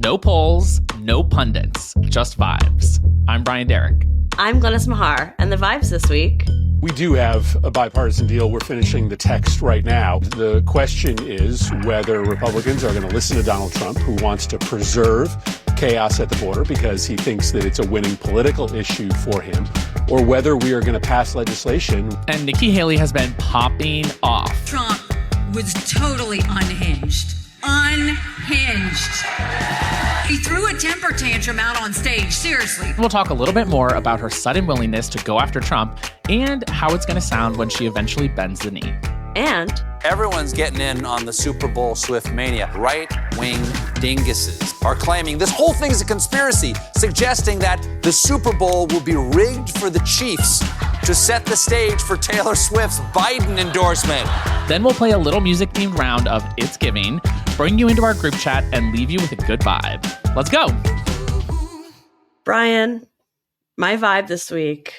No polls, no pundits, just vibes. I'm Brian Derrick. I'm Glennis Mahar, and the vibes this week. We do have a bipartisan deal. We're finishing the text right now. The question is whether Republicans are going to listen to Donald Trump, who wants to preserve chaos at the border because he thinks that it's a winning political issue for him, or whether we are going to pass legislation. And Nikki Haley has been popping off. Trump was totally unhinged. Unhinged. He threw a temper tantrum out on stage, seriously. We'll talk a little bit more about her sudden willingness to go after Trump and how it's going to sound when she eventually bends the knee. And everyone's getting in on the Super Bowl Swift mania. Right-wing dinguses are claiming this whole thing is a conspiracy, suggesting that the Super Bowl will be rigged for the Chiefs to set the stage for Taylor Swift's Biden endorsement. Then we'll play a little music-themed round of It's Giving, bring you into our group chat, and leave you with a good vibe. Let's go. Brian, my vibe this week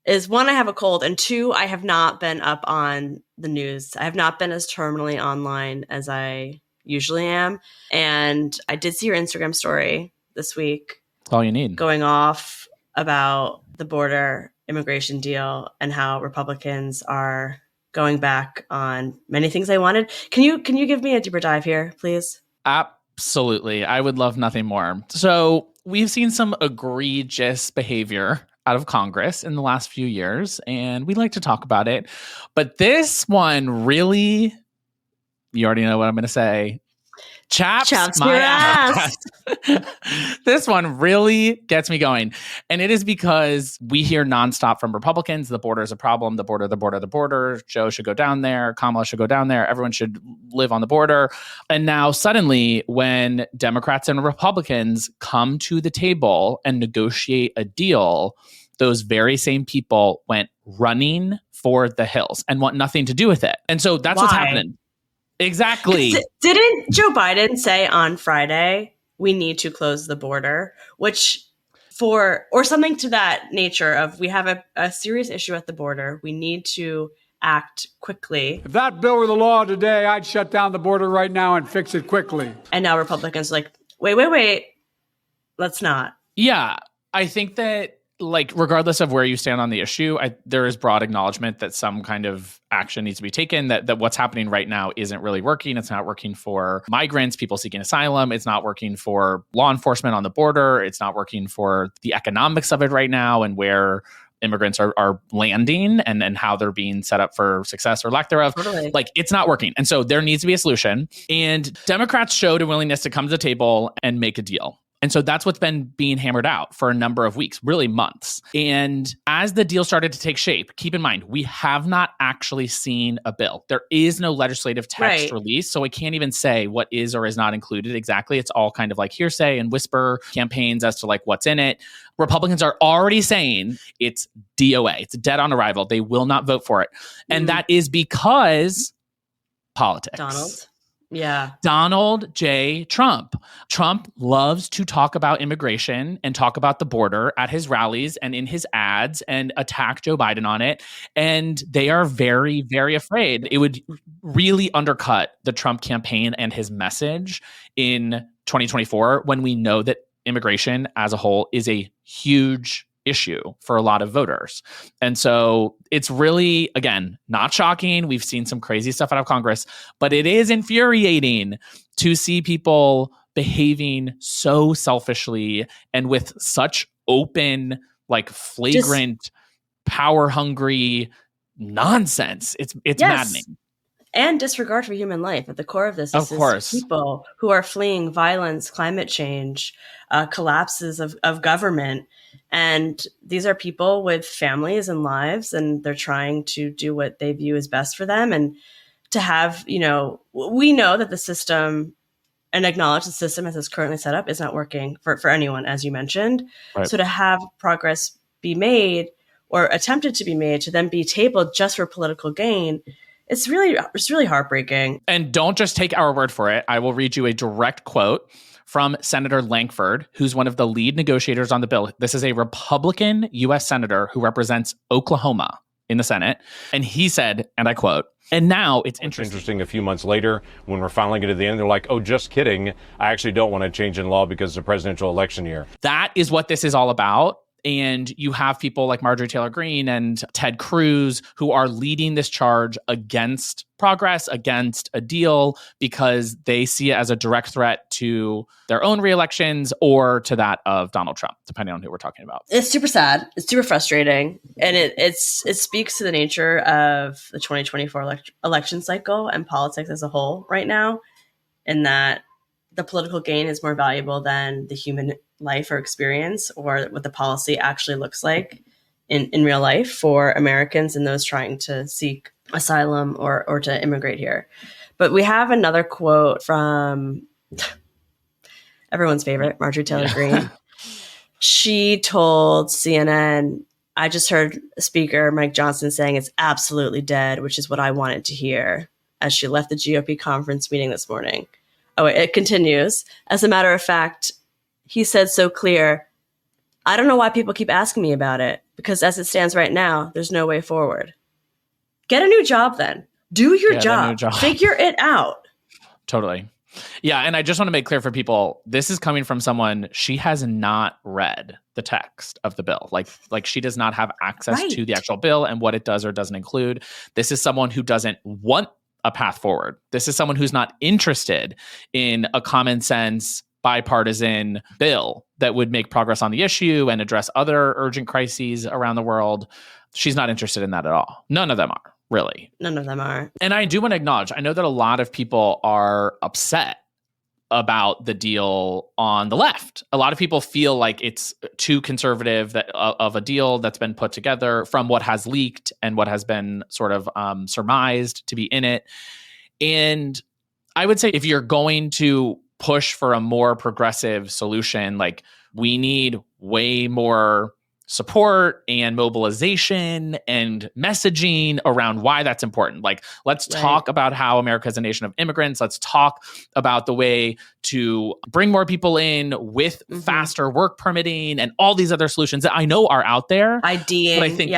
is one, I have a cold, and two, I have not been up on the news. I have not been as terminally online as I usually am. And I did see your Instagram story this week. That's all you need. Going off about the border immigration deal and how Republicans are going back on many things they wanted. Can you give me a deeper dive here, please? Absolutely. I would love nothing more. So we've seen some egregious behavior out of Congress in the last few years, and we like to talk about it. But this one really, you already know what I'm going to say, chaps my ass. This one really gets me going. And it is because we hear nonstop from Republicans, the border is a problem, the border. Joe should go down there. Kamala should go down there. Everyone should live on the border. And now suddenly when Democrats and Republicans come to the table and negotiate a deal, those very same people went running for the hills and want nothing to do with it. And so that's what's happening. Exactly. Didn't Joe Biden say on Friday, we need to close the border, or something to that nature of we have a serious issue at the border. We need to act quickly. If that bill were the law today, I'd shut down the border right now and fix it quickly. And now Republicans are like, wait, let's not. Yeah, I think that regardless of where you stand on the issue, there is broad acknowledgement that some kind of action needs to be taken, that what's happening right now isn't really working. It's not working for migrants, people seeking asylum. It's not working for law enforcement on the border. It's not working for the economics of it right now and where immigrants are landing and how they're being set up for success or lack thereof. Totally. It's not working. And so there needs to be a solution. And Democrats showed a willingness to come to the table and make a deal. And so that's what's been being hammered out for a number of weeks, really months. And as the deal started to take shape, keep in mind, we have not actually seen a bill. There is no legislative text released, so I can't even say what is or is not included exactly. It's all kind of like hearsay and whisper campaigns as to what's in it. Republicans are already saying it's DOA. It's dead on arrival. They will not vote for it. And that is because politics. Donald J. Trump. Trump loves to talk about immigration and talk about the border at his rallies and in his ads and attack Joe Biden on it. And they are very, very afraid it would really undercut the Trump campaign and his message in 2024 when we know that immigration as a whole is a huge issue for a lot of voters. And so it's really, again, not shocking. We've seen some crazy stuff out of Congress, but it is infuriating to see people behaving so selfishly and with such open, flagrant, power-hungry nonsense. It's maddening. And disregard for human life. At the core of this is people who are fleeing violence, climate change, collapses of government. And these are people with families and lives, and they're trying to do what they view as best for them. And to have, we know that the system and acknowledge the system as it's currently set up is not working for anyone, as you mentioned. Right. So to have progress be made or attempted to be made to then be tabled just for political gain, it's really heartbreaking. And don't just take our word for it. I will read you a direct quote from Senator Lankford, who's one of the lead negotiators on the bill. This is a Republican U.S. senator who represents Oklahoma. in the Senate. And he said, and I quote, "And now it's interesting. A few months later, when we're finally getting to the end, they're like, oh, just kidding. I actually don't want to change in law because it's a presidential election year." That is what this is all about. And you have people like Marjorie Taylor Greene and Ted Cruz who are leading this charge against progress, against a deal, because they see it as a direct threat to their own reelections or to that of Donald Trump, depending on who we're talking about. It's super sad. It's super frustrating. And it speaks to the nature of the 2024 election cycle and politics as a whole right now, in that the political gain is more valuable than the human life or experience, or what the policy actually looks like in real life for Americans and those trying to seek asylum or to immigrate here. But we have another quote from everyone's favorite, Marjorie Taylor Greene. She told CNN, "I just heard Speaker Mike Johnson saying it's absolutely dead, which is what I wanted to hear," as she left the GOP conference meeting this morning. Oh, it continues. "As a matter of fact, he said so clear, I don't know why people keep asking me about it, because as it stands right now, there's no way forward." Get a new job then. Do your job. Figure it out. Totally. Yeah. And I just want to make clear for people, this is coming from someone, she has not read the text of the bill. Like she does not have access to the actual bill and what it does or doesn't include. This is someone who doesn't want a path forward. This is someone who's not interested in a common sense bipartisan bill that would make progress on the issue and address other urgent crises around the world. She's not interested in that at all. None of them are, really. None of them are. And I do want to acknowledge, I know that a lot of people are upset about the deal on the left. A lot of people feel like it's too conservative of a deal that's been put together from what has leaked and what has been sort of surmised to be in it. And I would say if you're going to push for a more progressive solution, like we need way more support and mobilization and messaging around why that's important. Like, let's talk about how America is a nation of immigrants. Let's talk about the way to bring more people in with faster work permitting and all these other solutions that I know are out there. IDing. But I think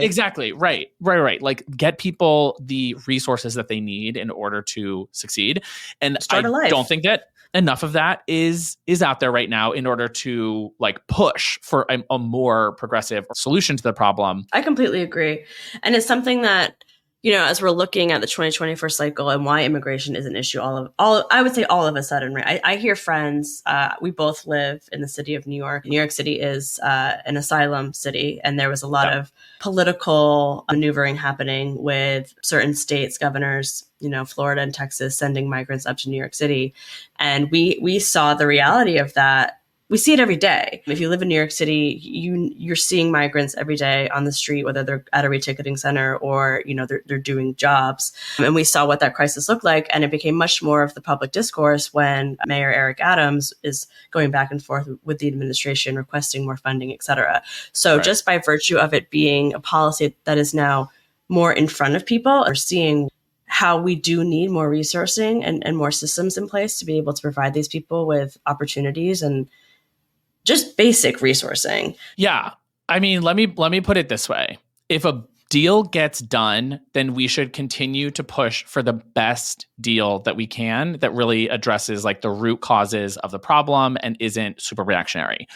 exactly. Right. Like, get people the resources that they need in order to succeed. And I don't think that enough of that is out there right now in order to like push for a more progressive solution to the problem. I completely agree. And it's something that, you know, as we're looking at the 2024 cycle and why immigration is an issue, I would say all of a sudden, right? I hear friends, we both live in the city of New York. New York City is an asylum city, and there was a lot of political maneuvering happening with certain states, governors, you know, Florida and Texas sending migrants up to New York City. And we saw the reality of that. We see it every day. If you live in New York City, you're seeing migrants every day on the street, whether they're at a reticketing center or, you know, they're doing jobs. And we saw what that crisis looked like. And it became much more of the public discourse when Mayor Eric Adams is going back and forth with the administration, requesting more funding, et cetera. So just by virtue of it being a policy that is now more in front of people, are seeing how we do need more resourcing and more systems in place to be able to provide these people with opportunities and just basic resourcing. Yeah. I mean, let me put it this way. If a deal gets done, then we should continue to push for the best deal that we can that really addresses like the root causes of the problem and isn't super reactionary.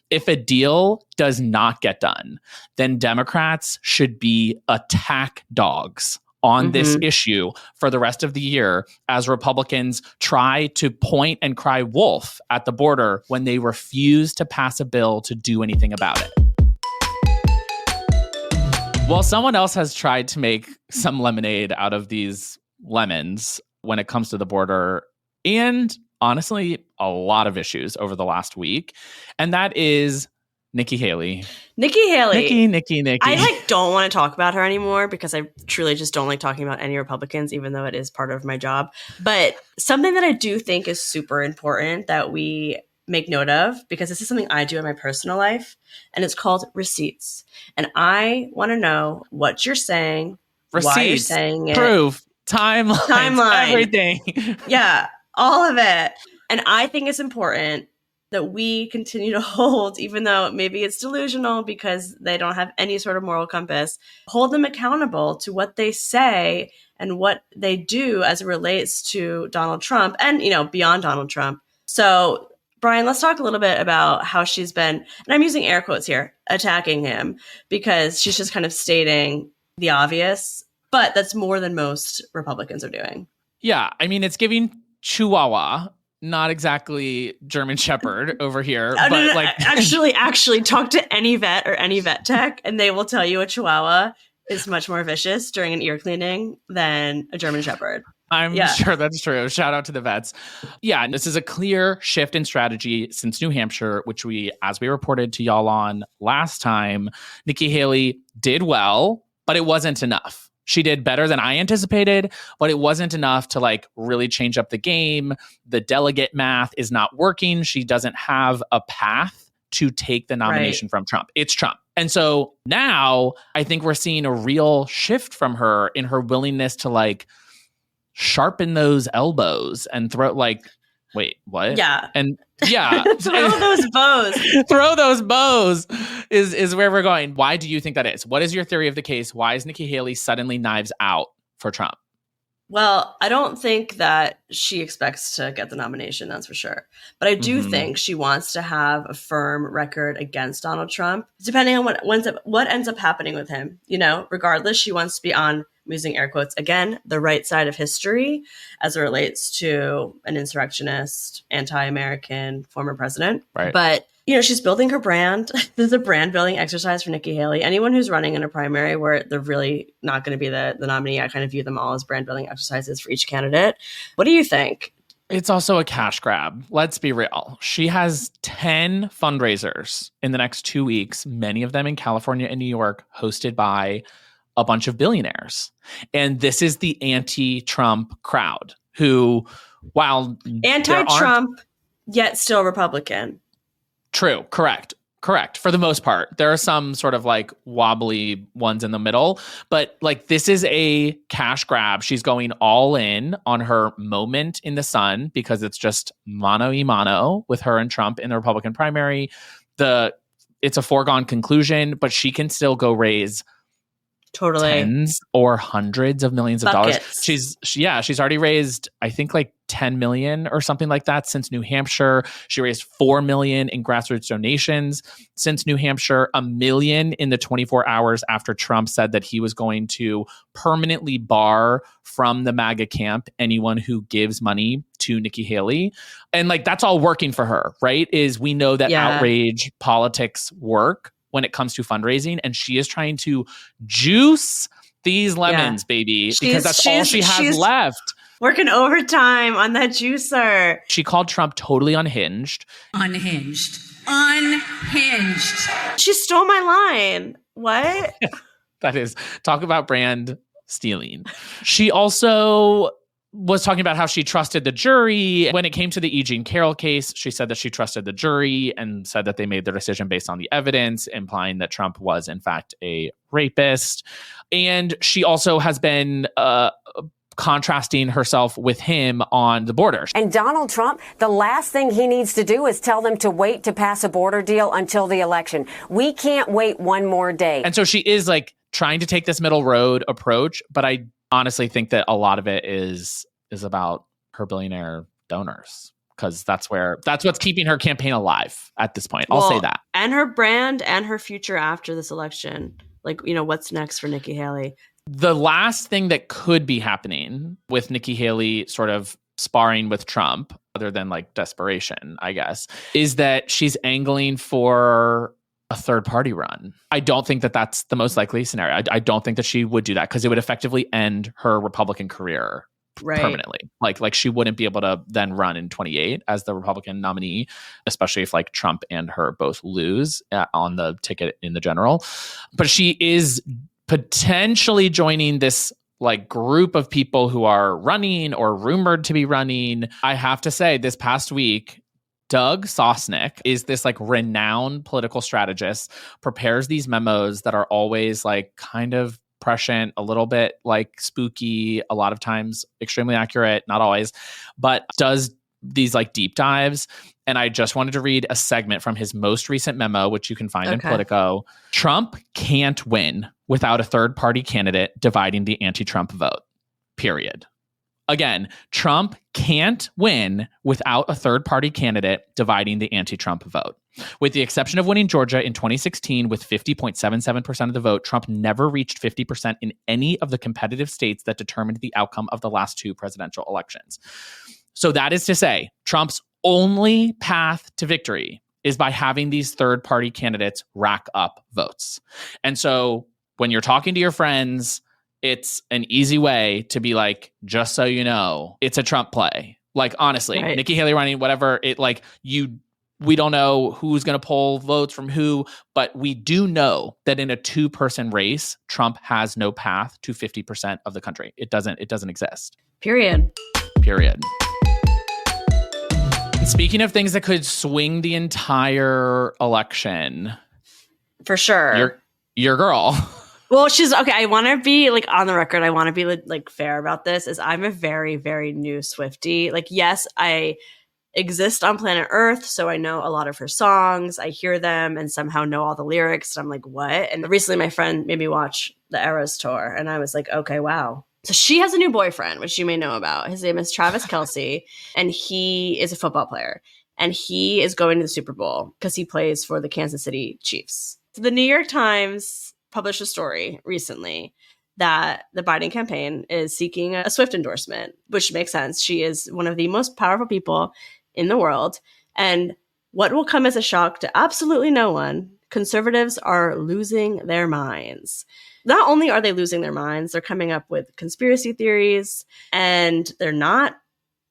If a deal does not get done, then Democrats should be attack dogs on this issue for the rest of the year as Republicans try to point and cry wolf at the border when they refuse to pass a bill to do anything about it. Well, someone else has tried to make some lemonade out of these lemons when it comes to the border and honestly, a lot of issues over the last week. And that is Nikki Haley. Nikki Haley. Nikki. I don't want to talk about her anymore because I truly just don't like talking about any Republicans, even though it is part of my job. But something that I do think is super important that we make note of, because this is something I do in my personal life, and it's called receipts. And I want to know what you're saying, receipts, why you're saying it. Proof, timeline, everything. Yeah, all of it. And I think it's important that we continue to hold, even though maybe it's delusional because they don't have any sort of moral compass, hold them accountable to what they say and what they do as it relates to Donald Trump and, beyond Donald Trump. So, Brian, let's talk a little bit about how she's been, and I'm using air quotes here, attacking him, because she's just kind of stating the obvious, but that's more than most Republicans are doing. Yeah, I mean, it's giving Chihuahua, not exactly German Shepherd over here. Actually, talk to any vet or any vet tech, and they will tell you a Chihuahua is much more vicious during an ear cleaning than a German Shepherd. I'm sure that's true. Shout out to the vets. Yeah, this is a clear shift in strategy since New Hampshire, which as we reported to y'all on last time, Nikki Haley did well, but it wasn't enough. She did better than I anticipated, but it wasn't enough to really change up the game. The delegate math is not working. She doesn't have a path to take the nomination from Trump. It's Trump. And so now I think we're seeing a real shift from her in her willingness to sharpen those elbows and throw wait, what? Yeah. And yeah. Throw those bows. Throw those bows is where we're going. Why do you think that is? What is your theory of the case? Why is Nikki Haley suddenly knives out for Trump? Well, I don't think that she expects to get the nomination, that's for sure. But I do think she wants to have a firm record against Donald Trump, depending on what ends up happening with him. Regardless, she wants to be on, I'm using air quotes again, the right side of history as it relates to an insurrectionist, anti-American former president. Right. But she's building her brand. This is a brand building exercise for Nikki Haley. Anyone who's running in a primary where they're really not going to be the nominee, I kind of view them all as brand building exercises for each candidate. What do you think? It's also a cash grab. Let's be real. She has 10 fundraisers in the next 2 weeks, many of them in California and New York, hosted by a bunch of billionaires. And this is the anti-Trump crowd who, while anti-Trump, yet still Republican. True. Correct. For the most part. There are some sort of wobbly ones in the middle, but this is a cash grab. She's going all in on her moment in the sun because it's just mano a mano with her and Trump in the Republican primary. It's a foregone conclusion, but she can still go raise tens or hundreds of millions of dollars. She's already raised, I think 10 million or something like that since New Hampshire. She raised 4 million in grassroots donations since New Hampshire, 1 million in the 24 hours after Trump said that he was going to permanently bar from the MAGA camp anyone who gives money to Nikki Haley. And that's all working for her, right? We know that outrage politics work when it comes to fundraising, and she is trying to juice these lemons, baby, because that's all she has left. Working overtime on that juicer. She called Trump totally unhinged. Unhinged. She stole my line. What? That is, talk about brand stealing. She also was talking about how she trusted the jury. When it came to the E. Jean Carroll case, she said that she trusted the jury and said that they made their decision based on the evidence, implying that Trump was, in fact, a rapist. And she also has been contrasting herself with him on the border. And Donald Trump, the last thing he needs to do is tell them to wait to pass a border deal until the election. We can't wait one more day. And so she is trying to take this middle road approach, but I honestly think that a lot of it is about her billionaire donors, because that's what's keeping her campaign alive at this point. I'll say that. And her brand and her future after this election. What's next for Nikki Haley? The last thing that could be happening with Nikki Haley sort of sparring with Trump, other than desperation, I guess, is that she's angling for a third party run. I don't think that that's the most likely scenario. I don't think that she would do that because it would effectively end her Republican career permanently. She wouldn't be able to then run in 28 as the Republican nominee, especially if Trump and her both lose on the ticket in the general. But she is potentially joining this group of people who are running or rumored to be running. I have to say, this past week, Doug Sosnick is this renowned political strategist, prepares these memos that are always kind of prescient, a little bit spooky, a lot of times extremely accurate, not always, but does these like deep dives. And I just wanted to read a segment from his most recent memo, which you can find in Politico. Trump can't win without a third party candidate dividing the anti-Trump vote, period. Again, Trump can't win without a third party candidate dividing the anti-Trump vote. With the exception of winning Georgia in 2016 with 50.77% of the vote, Trump never reached 50% in any of the competitive states that determined the outcome of the last two presidential elections. So that is to say, Trump's only path to victory is by having these third party candidates rack up votes. And so when you're talking to your friends, it's an easy way to be like, just so you know, it's a Trump play. Like, honestly, right. Nikki Haley running, whatever, we don't know who's going to pull votes from who, but we do know that in a 2-person race, Trump has no path to 50% of the country. It doesn't exist. Period. Speaking of things that could swing the entire election. For sure. Your girl. Well, she's okay. I want to be like on the record. I want to be like fair about this. Is I'm a very, very new Swiftie. Like, yes, I exist on planet Earth, so I know a lot of her songs. I hear them and somehow know all the lyrics. And I'm like, what? And recently, my friend made me watch the Eras tour, and I was like, okay, wow. So she has a new boyfriend, which you may know about. His name is Travis Kelce, and he is a football player. And he is going to the Super Bowl because he plays for the Kansas City Chiefs. So the New York Times published a story recently that the Biden campaign is seeking a Swift endorsement, which makes sense. She is one of the most powerful people in the world. And what will come as a shock to absolutely no one, conservatives are losing their minds. Not only are they losing their minds, they're coming up with conspiracy theories, and they're not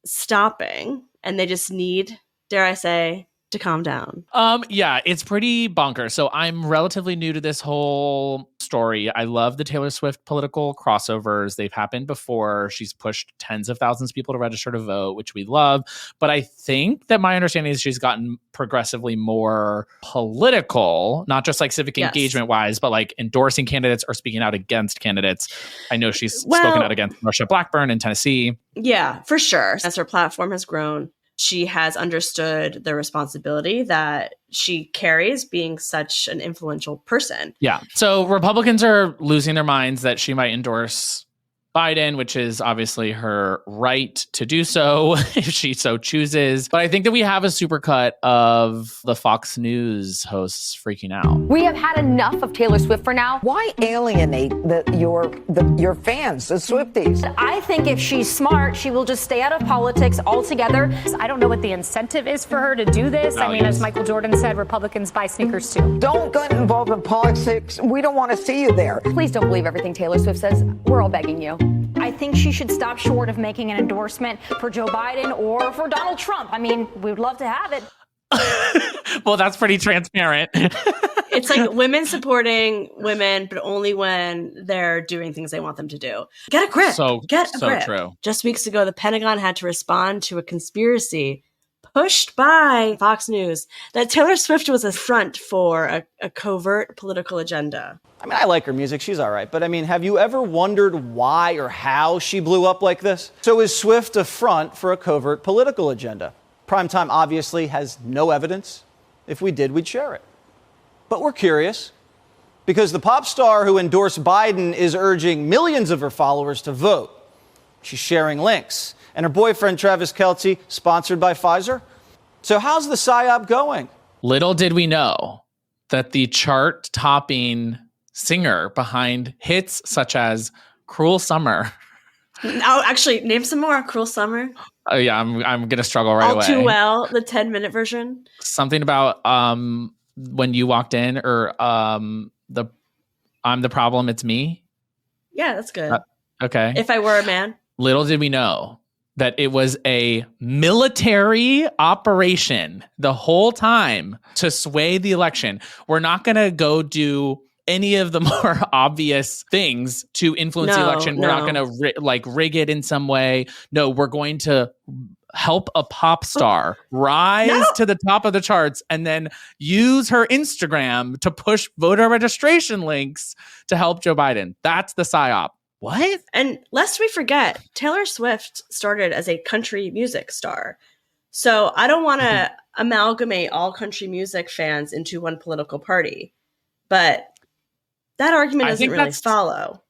stopping. And they just need, dare I say, to calm down. Yeah, it's pretty bonkers. So I'm relatively new to this whole story. I love the Taylor Swift political crossovers. They've happened before. She's pushed tens of thousands of people to register to vote, which we love. But I think that my understanding is she's gotten progressively more political, not just like civic engagement wise, but like endorsing candidates or speaking out against candidates. I know she's spoken out against Marsha Blackburn in Tennessee. Yeah, for sure. As her platform has grown, she has understood the responsibility that she carries being such an influential person. Yeah. So Republicans are losing their minds that she might endorse Biden, which is obviously her right to do so if she so chooses. But I think that we have a supercut of the Fox News hosts freaking out. We have had enough of Taylor Swift for now. Why alienate your fans, the Swifties? I think if she's smart, she will just stay out of politics altogether. I don't know what the incentive is for her to do this. I mean, as Michael Jordan said, Republicans buy sneakers too. Don't get involved in politics. We don't want to see you there. Please don't believe everything Taylor Swift says. We're all begging you. I think she should stop short of making an endorsement for Joe Biden or for Donald Trump. I mean, we would love to have it. Well, that's pretty transparent. It's like women supporting women, but only when they're doing things they want them to do. Get a grip. Get a grip. True. Just weeks ago, the Pentagon had to respond to a conspiracy pushed by Fox News that Taylor Swift was a front for a covert political agenda. I mean, I like her music. She's all right. But I mean, have you ever wondered why or how she blew up like this? So is Swift a front for a covert political agenda? Primetime obviously has no evidence. If we did, we'd share it. But we're curious because the pop star who endorsed Biden is urging millions of her followers to vote. She's sharing links. And her boyfriend, Travis Kelce, sponsored by Pfizer. So how's the PSYOP going? Little did we know that the chart-topping singer behind hits such as Cruel Summer. Oh, actually, name some more. Cruel Summer. Oh, yeah, I'm going to struggle right away. All Too Well, the 10-minute version. Something about When You Walked In or I'm the Problem, It's Me. Yeah, that's good. Okay. If I Were a Man. Little did we know that it was a military operation the whole time to sway the election. We're not going to go do any of the more obvious things to influence the election. We're not going to rig it in some way. No, we're going to help a pop star rise to the top of the charts and then use her Instagram to push voter registration links to help Joe Biden. That's the PSYOP. What? And lest we forget, Taylor Swift started as a country music star. So I don't want to amalgamate all country music fans into one political party, but that argument doesn't really follow.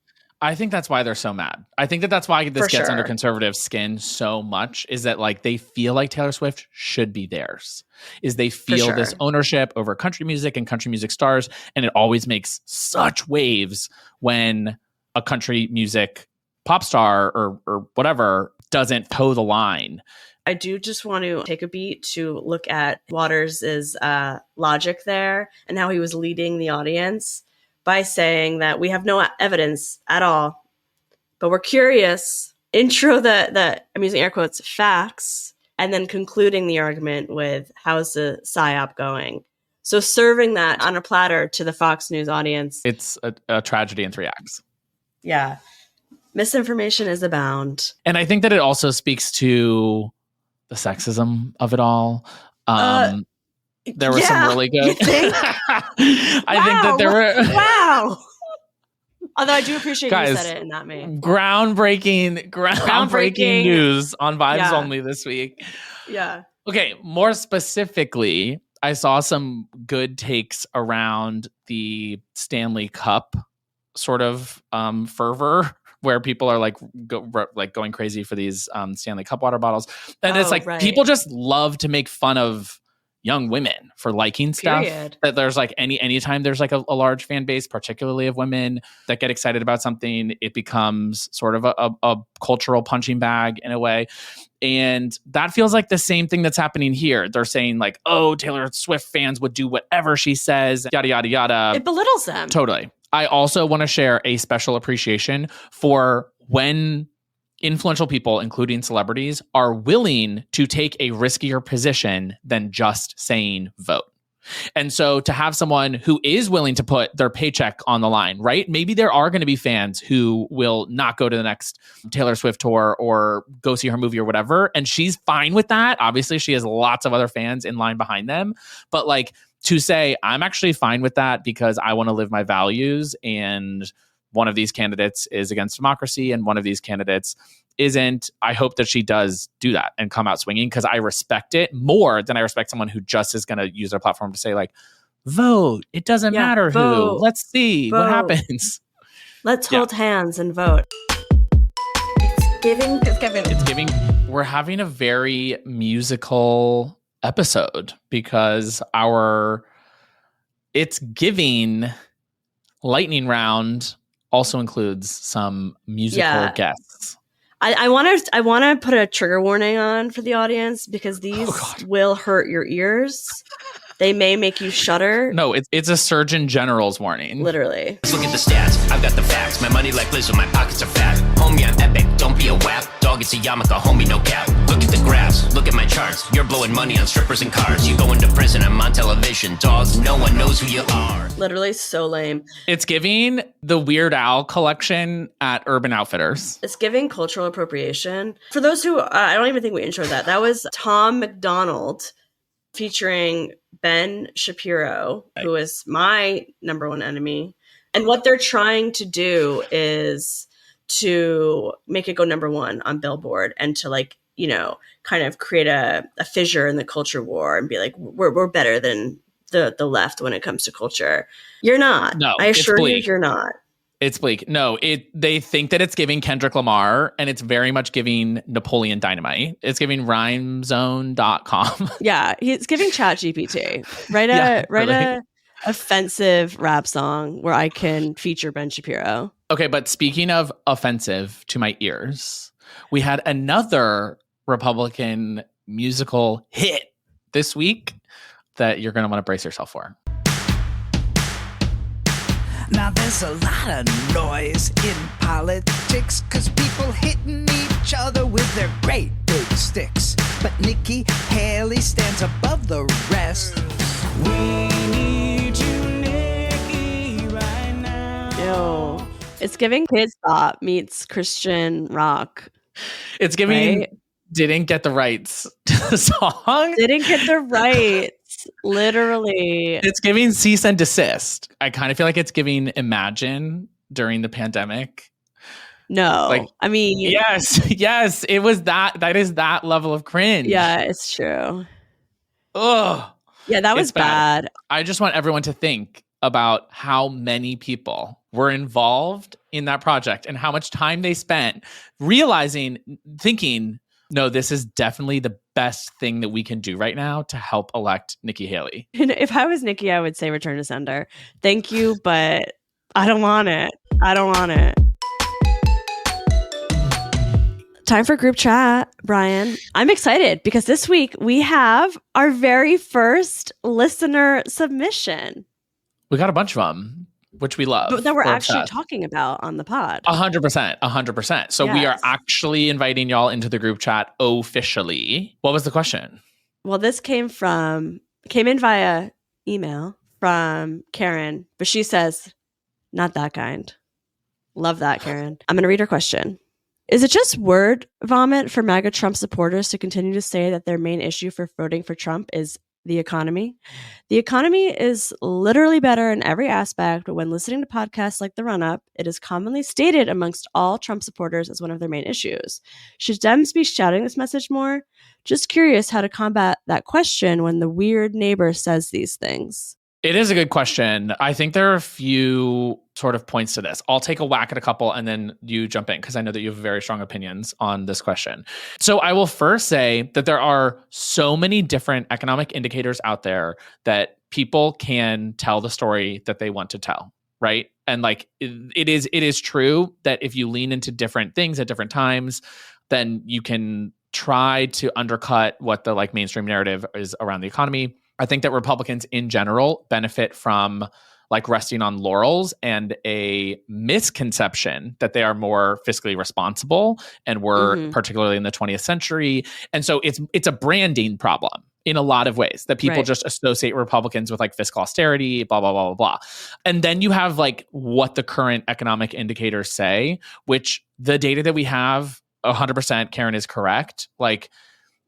I think that's why they're so mad. I think that's why this gets under conservative skin so much, is that like they feel like Taylor Swift should be theirs, is they feel this ownership over country music and country music stars. And it always makes such waves when a country music pop star or whatever doesn't toe the line. I do just want to take a beat to look at Waters' logic there and how he was leading the audience by saying that we have no evidence at all, but we're curious. Intro I'm using air quotes, facts, and then concluding the argument with how's the PSYOP going. So serving that on a platter to the Fox News audience. It's a tragedy in 3 acts. Yeah. Misinformation is abound. And I think that it also speaks to the sexism of it all. There were some really good. You think? I think that there were. Wow. Although I do appreciate Guys, you said it and not me. Groundbreaking news on Vibes Only this week. Yeah. Okay. More specifically, I saw some good takes around the Stanley Cup sort of fervor, where people are like going crazy for these Stanley Cup water bottles. And it's like people just love to make fun of young women for liking stuff. That there's like anytime there's like a large fan base, particularly of women that get excited about something, it becomes sort of a cultural punching bag in a way. And that feels like the same thing that's happening here. They're saying like, oh, Taylor Swift fans would do whatever she says, yada, yada, yada. It belittles them. Totally. I also want to share a special appreciation for when influential people, including celebrities, are willing to take a riskier position than just saying vote. And so to have someone who is willing to put their paycheck on the line, right? Maybe there are going to be fans who will not go to the next Taylor Swift tour or go see her movie or whatever. And she's fine with that. Obviously, she has lots of other fans in line behind them. But like to say, I'm actually fine with that because I want to live my values, and one of these candidates is against democracy and one of these candidates isn't. I hope that she does do that and come out swinging, because I respect it more than I respect someone who just is going to use their platform to say like, vote. It doesn't matter who. Let's see what happens. Let's hold hands and vote. It's giving. We're having a very musical episode because It's Giving lightning round also includes some musical guests. I want to put a trigger warning on for the audience, because these will hurt your ears. They may make you shudder. No, it's a Surgeon General's warning. Literally. Let's look at the stats. I've got the facts. My money like Lizzo. My pockets are fat. Homie, I'm epic. Don't be a wap. Dog, it's a yarmulke. Homie, no cap. Look at the graphs. Look at my charts. You're blowing money on strippers and cars. You going to prison. I'm on television. Dogs, no one knows who you are. Literally so lame. It's giving the Weird Al collection at Urban Outfitters. It's giving cultural appropriation. For those who, I don't even think we introed that. That was Tom McDonald featuring Ben Shapiro, who is my number one enemy. And what they're trying to do is to make it go number one on Billboard, and to like, you know, kind of create a fissure in the culture war and be like, we're better than the left when it comes to culture. You're not. No, I assure you, you're not. It's bleak. No, they think that it's giving Kendrick Lamar, and it's very much giving Napoleon Dynamite. It's giving rhymezone.com. Yeah, it's giving ChatGPT. Write a offensive rap song where I can feature Ben Shapiro. Okay, but speaking of offensive to my ears, we had another Republican musical hit this week that you're going to want to brace yourself for. Now there's a lot of noise in politics, 'cause people hitting each other with their great big sticks. But Nikki Haley stands above the rest. We need you, Nikki, right now. Ew. It's giving Kids Bop meets Christian rock. It's giving Didn't Get the Rights to the song. Didn't get the rights. Literally. It's giving cease and desist. I kind of feel like it's giving Imagine during the pandemic. No. Like, I mean, yes, it was that is that level of cringe. Yeah, it's true. Ugh. Yeah, that was bad. I just want everyone to think about how many people were involved in that project and how much time they spent thinking, no, this is definitely the best thing that we can do right now to help elect Nikki Haley. If I was Nikki, I would say return to sender. Thank you, but I don't want it. Time for group chat, Brian. I'm excited because this week we have our very first listener submission. We got a bunch of them, which we love. But that we're actually talking about on the pod. 100%. So we are actually inviting y'all into the group chat officially. What was the question? Well, this came in via email from Karen, but she says, not that kind. Love that, Karen. I'm going to read her question. Is it just word vomit for MAGA Trump supporters to continue to say that their main issue for voting for Trump is the economy? The economy is literally better in every aspect, but when listening to podcasts like The Run-Up, it is commonly stated amongst all Trump supporters as one of their main issues. Should Dems be shouting this message more? Just curious how to combat that question when the weird neighbor says these things. It is a good question. I think there are a few sort of points to this. I'll take a whack at a couple and then you jump in because I know that you have very strong opinions on this question. So I will first say that there are so many different economic indicators out there that people can tell the story that they want to tell, right? And like it is true that if you lean into different things at different times, then you can try to undercut what the like mainstream narrative is around the economy. I think that Republicans in general benefit from like resting on laurels and a misconception that they are more fiscally responsible and we're particularly in the 20th century. And so it's a branding problem in a lot of ways that people just associate Republicans with like fiscal austerity, blah, blah, blah, blah, blah. And then you have like what the current economic indicators say, which the data that we have 100%, Karen, is correct. Like,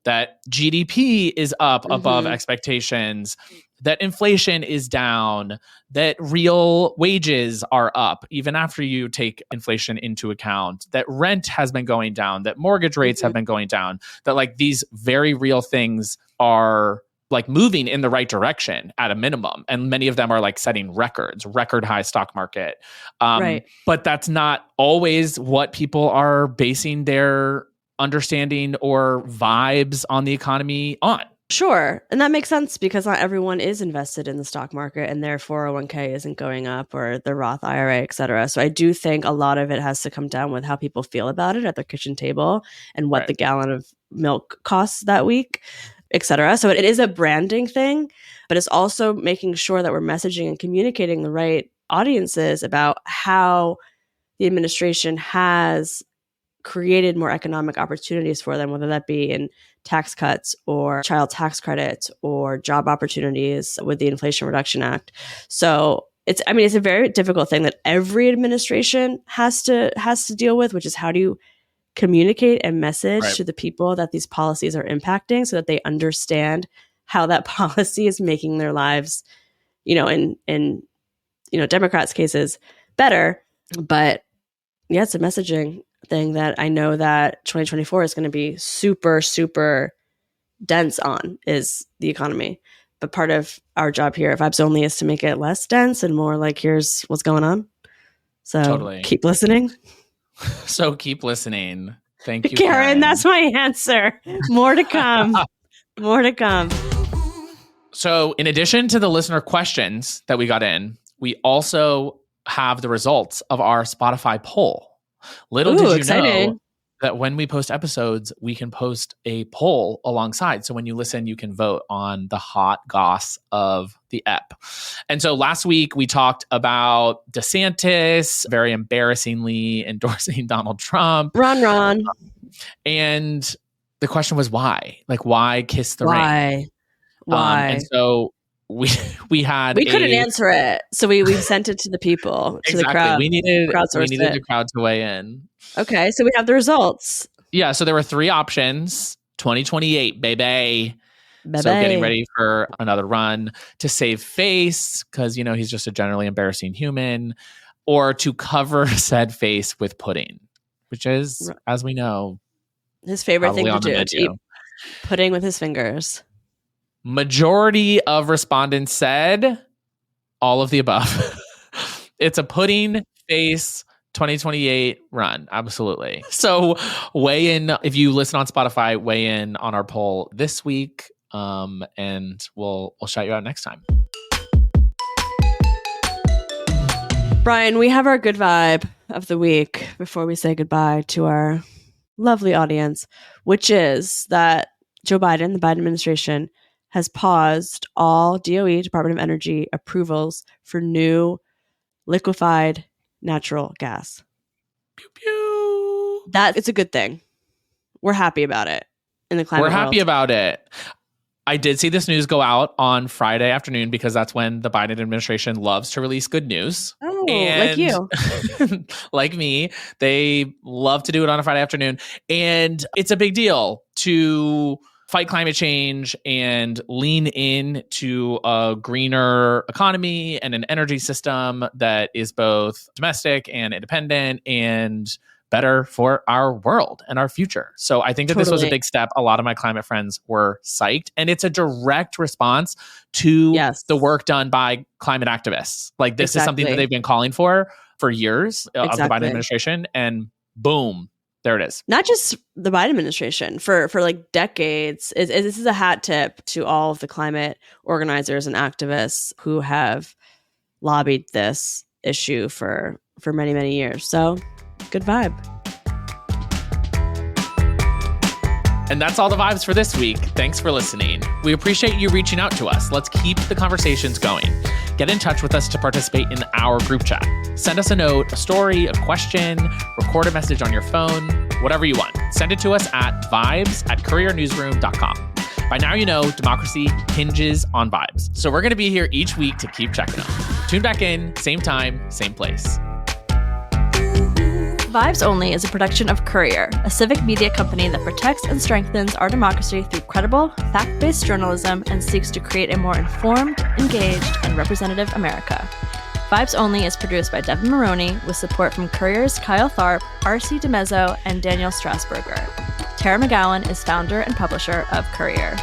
that GDP is up above expectations, that inflation is down, that real wages are up, even after you take inflation into account, that rent has been going down, that mortgage rates have been going down, that like these very real things are like moving in the right direction at a minimum. And many of them are like setting record high stock market. But that's not always what people are basing their understanding or vibes on the economy on. Sure. And that makes sense because not everyone is invested in the stock market and their 401k isn't going up or the Roth IRA, et cetera. So I do think a lot of it has to come down with how people feel about it at their kitchen table and what the gallon of milk costs that week, et cetera. So it is a branding thing, but it's also making sure that we're messaging and communicating the right audiences about how the administration has created more economic opportunities for them, whether that be in tax cuts or child tax credits or job opportunities with the Inflation Reduction Act. So it's a very difficult thing that every administration has to deal with, which is how do you communicate and message to the people that these policies are impacting so that they understand how that policy is making their lives, in Democrats' cases better. But yeah, it's a messaging thing that I know that 2024 is going to be super, super dense on is the economy. But part of our job here at Vibes Only is to make it less dense and more like, here's what's going on. So keep listening. So keep listening. Thank you, Karen. That's my answer. More to come. More to come. So in addition to the listener questions that we got in, we also have the results of our Spotify poll. Little did you know that when we post episodes, we can post a poll alongside. So when you listen, you can vote on the hot goss of the ep. And so last week we talked about DeSantis very embarrassingly endorsing Donald Trump. Ron. And the question was why? Like, why kiss the ring? Why? And so we couldn't answer it, so we sent it to the people, to the crowd. We needed the crowd to weigh in. Okay, so we have the results. Yeah, so there were three options: 2028, baby. So getting ready for another run, to save face because he's just a generally embarrassing human, or to cover said face with pudding. which is, as we know, his favorite thing to do, to eat pudding with his fingers. Majority of respondents said all of the above. It's a pudding face 2028 run. Absolutely. So weigh in. If you listen on Spotify, weigh in on our poll this week. And we'll shout you out next time. Brian, we have our good vibe of the week before we say goodbye to our lovely audience, which is that Joe Biden, the Biden administration, has paused all DOE, Department of Energy, approvals for new liquefied natural gas. Pew, pew. That it's a good thing. We're happy about it in the climate We're happy world. about it. I did see this news go out on Friday afternoon because that's when the Biden administration loves to release good news. Oh, and like you. like me, they love to do it on a Friday afternoon. And it's a big deal to fight climate change and lean in to a greener economy and an energy system that is both domestic and independent and better for our world and our future. So I think that this was a big step. A lot of my climate friends were psyched. And it's a direct response to the work done by climate activists. Like this is something that they've been calling for years of the Biden administration. And boom, there it is. Not just the Biden administration, for like decades. This is a hat tip to all of the climate organizers and activists who have lobbied this issue for many, many years. So good vibe. And that's all the vibes for this week. Thanks for listening. We appreciate you reaching out to us. Let's keep the conversations going. Get in touch with us to participate in our group chat. Send us a note, a story, a question, record a message on your phone, whatever you want. Send it to us at vibes@couriernewsroom.com. By now, you know democracy hinges on vibes. So we're going to be here each week to keep checking them. Tune back in, same time, same place. Vibes Only is a production of Courier, a civic media company that protects and strengthens our democracy through credible, fact-based journalism and seeks to create a more informed, engaged, and representative America. Vibes Only is produced by Devin Maroney with support from Courier's Kyle Tharp, R.C. DeMezzo, and Daniel Strasburger. Tara McGowan is founder and publisher of Courier.